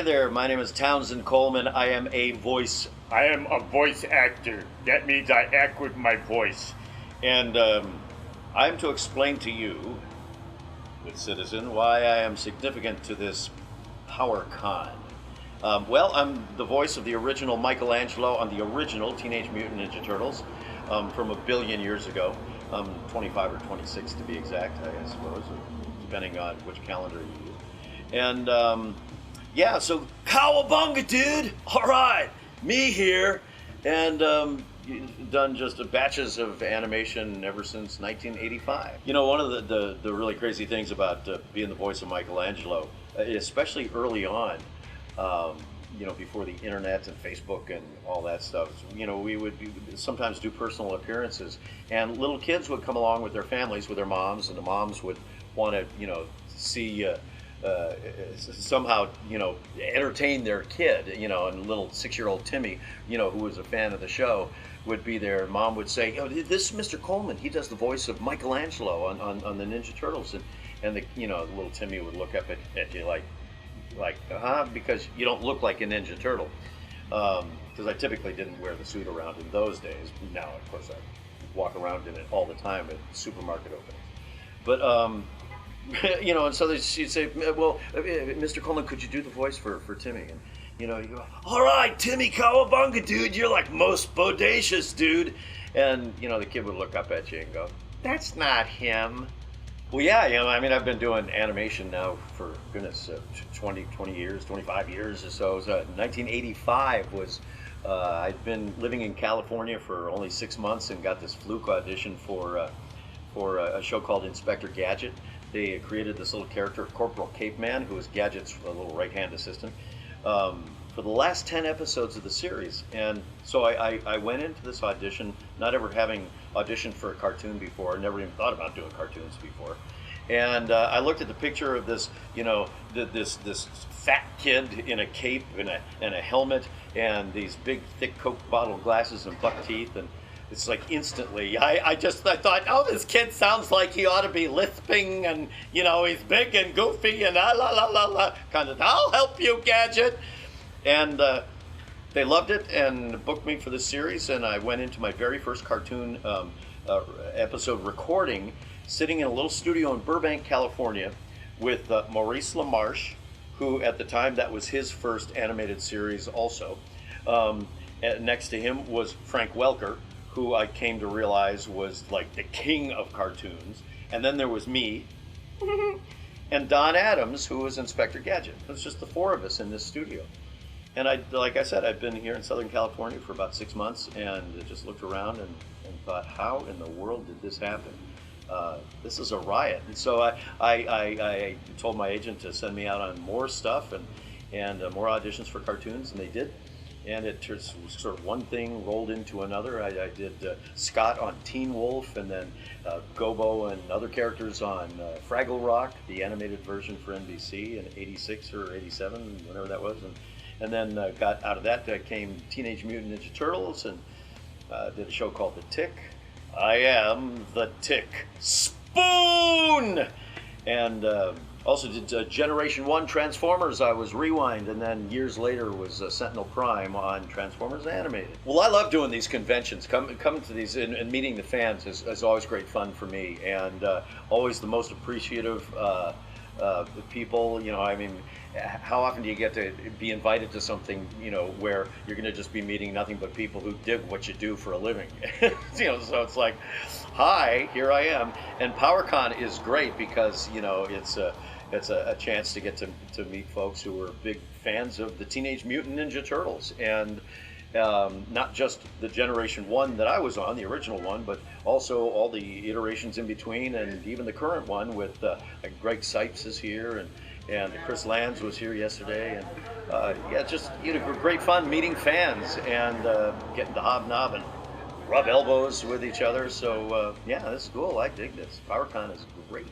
Hi there, my name is Townsend Coleman. I am a voice actor. That means I act with my voice. and I'm to explain to you, good citizen, why I am significant to this power con. Well, I'm the voice of the original Michelangelo on the original Teenage Mutant Ninja Turtles from a billion years ago, 25 or 26 to be exact, I suppose, depending on which calendar you use. And yeah, so cowabunga, dude! All right, me here, and done just batches of animation ever since 1985. You know, one of the really crazy things about being the voice of Michelangelo, especially early on, you know, before the internet and Facebook and all that stuff, you know, we would sometimes do personal appearances, and little kids would come along with their families, with their moms, and the moms would want to, you know, see. Somehow, you know, entertain their kid, you know, and little 6-year-old Timmy, you know, who was a fan of the show, would be there. Mom would say, "Oh, this is Mr. Coleman. He does the voice of Michelangelo on the Ninja Turtles," and the, you know, little Timmy would look up at you like, because you don't look like a Ninja Turtle. Because I typically didn't wear the suit around in those days. Now, of course, I walk around in it all the time at supermarket openings. But you know, and so she'd say, "Well, Mr. Coleman, could you do the voice for Timmy?" And you know, you go, "All right, Timmy Cowabunga, dude, you're like most bodacious, dude." And you know, the kid would look up at you and go, "That's not him." Well, yeah, you know, I mean, I've been doing animation now for goodness, 20 years, 25 years or so. 1985 was. I'd been living in California for only 6 months and got this fluke audition for a show called Inspector Gadget. They created this little character, Corporal Cape Man, who was Gadget's little right-hand assistant, for the last 10 episodes of the series. And so I went into this audition, not ever having auditioned for a cartoon before, never even thought about doing cartoons before. And I looked at the picture of this, you know, this fat kid in a cape and a helmet and these big, thick Coke bottle glasses and buck teeth, and it's like instantly, I thought, oh, this kid sounds like he ought to be lisping, and you know, he's big and goofy and la kind of. I'll help you, Gadget. And they loved it and booked me for the series, and I went into my very first cartoon episode recording, sitting in a little studio in Burbank, California, with Maurice LaMarche, who at the time that was his first animated series also. And next to him was Frank Welker, who I came to realize was like the king of cartoons. And then there was me, and Don Adams, who was Inspector Gadget. It was just the four of us in this studio. And like I said, I've been here in Southern California for about 6 months, and just looked around and thought, how in the world did this happen? This is a riot. And so I told my agent to send me out on more stuff and more auditions for cartoons, and they did. And it just sort of one thing rolled into another. I did Scott on Teen Wolf, and then Gobo and other characters on Fraggle Rock, the animated version for NBC in '86 or '87, whenever that was. And then got out of that came Teenage Mutant Ninja Turtles, and did a show called The Tick. I am the Tick Spoon! And also did Generation 1 Transformers. I was Rewind, and then years later was Sentinel Prime on Transformers Animated. Well, I love doing these conventions. Coming to these and meeting the fans is always great fun for me, and always the most appreciative people. You know, I mean, how often do you get to be invited to something, you know, where you're going to just be meeting nothing but people who dig what you do for a living? You know, so it's like, hi, here I am. And PowerCon is great because, you know, it's a chance to get to meet folks who are big fans of the Teenage Mutant Ninja Turtles, and not just the Generation 1 that I was on, the original one, but also all the iterations in between, and even the current one with like Greg Sipes is here, and Chris Lands was here yesterday, and yeah, just, you know, great fun meeting fans and getting to hobnob and rub elbows with each other. So yeah, this is cool. I dig this. PowerCon is great.